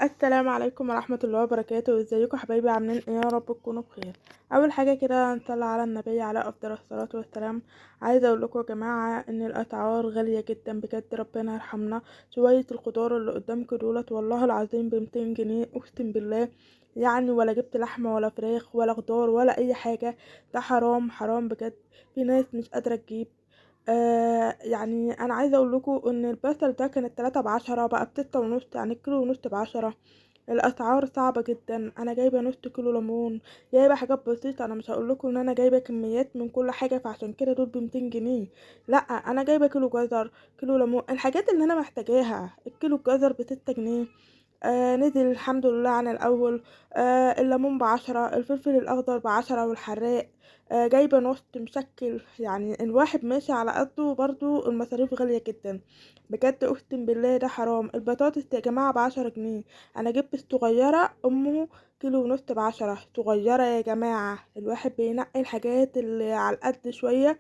السلام عليكم ورحمة الله وبركاته. ازيكم حبايبي؟ عاملين ايه؟ يا رب تكونوا بخير. اول حاجة كده نصلي على النبي على افضل الصلاة والسلام. عايزة اقول لكم يا جماعة ان الاسعار غالية جدا بجد، ربنا يرحمنا. شوية الخضار اللي قدامكم دولت والله العظيم ب200 جنيه اقسم بالله. يعني ولا جبت لحمة ولا فراخ ولا خضار ولا اي حاجة. ده حرام حرام بجد. في ناس مش قادرة تجيب. يعني انا عايزه اقول لكم ان البصل ده كانت 3 ب10 بقى ب6.5، يعني الكيلو ونص ب10. الاسعار صعبه جدا. انا جايبه نص كيلو ليمون، جايبه حاجات بسيطه. انا مش هقول لكم ان انا جايبه كميات من كل حاجه فعشان كده دول ب200 جنيه. لا، انا جايبه كيلو جزر، كيلو ليمون، الحاجات اللي انا محتاجاها. الكيلو الجزر ب6 جنيه. نزل الحمد لله عن الاول. الليمون ب10، الفلفل الاخضر ب10 والحراق. جايبه نص مشكل، يعني الواحد ماشي على قده. برضو المصاريف غاليه جدا بجد اقسم بالله. ده حرام. البطاطس يا جماعه ب10 جنيه. انا جبت الصغيره امه كيلو ونص ب10. صغيره يا جماعه. الواحد بينقي الحاجات اللي على القد شويه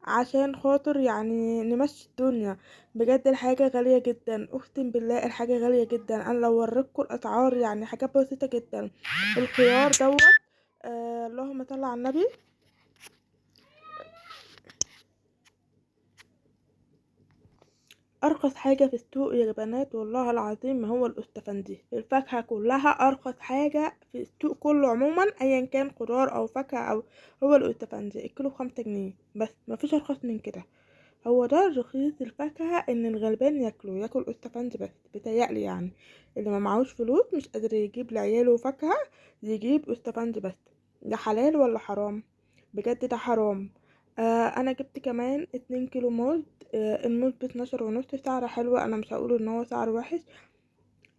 عشان خاطر يعني نمشي الدنيا. بجد الحاجة غالية جدا اقسم بالله. الحاجة غالية جدا. انا لو وريتكم الاسعار يعني حاجات بسيطة جدا. الخيار دوت. اللهم صل على النبي. ارخص حاجة في السوق يا بنات والله العظيم ما هو الاستفندي. الفاكهة كلها ارخص حاجة في السوق كله عموما، ايا كان خضار او فاكهة او هو الاستفندي. الكيلو ب5 جنيه بس، مفيش ارخص من كده. هو ده الرخيص الفاكهة، ان الغلبان ياكل استفندي بس بيتهيألي يعني. اللي ما معهوش فلوس مش قادر يجيب لعياله فاكهة يجيب استفندي بس. ده حلال ولا حرام؟ بجد ده حرام. انا جبت كمان 2 كيلو موز. الموز ب12.5، سعر حلو. انا مش هقول ان هو سعر وحش.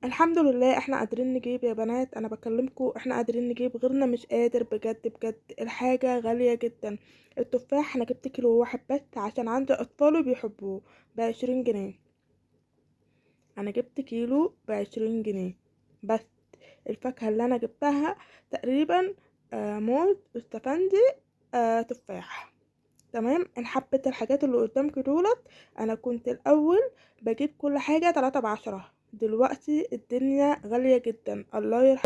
الحمد لله احنا قادرين نجيب يا بنات. انا بكلمكم احنا قادرين نجيب، غيرنا مش قادر بجد بجد. الحاجة غالية جدا. التفاح انا جبت كيلو واحد بس عشان عندي اطفال بيحبوه ب20 جنيه. انا جبت كيلو ب20 جنيه بس. الفاكهة اللي انا جبتها تقريبا موز، استفندي، تفاح. تمام. ان حبة الحاجات اللي قدامك دولت. انا كنت الاول بجيب كل حاجة 3 ب10. دلوقتي الدنيا غالية جدا. الله يرحمه.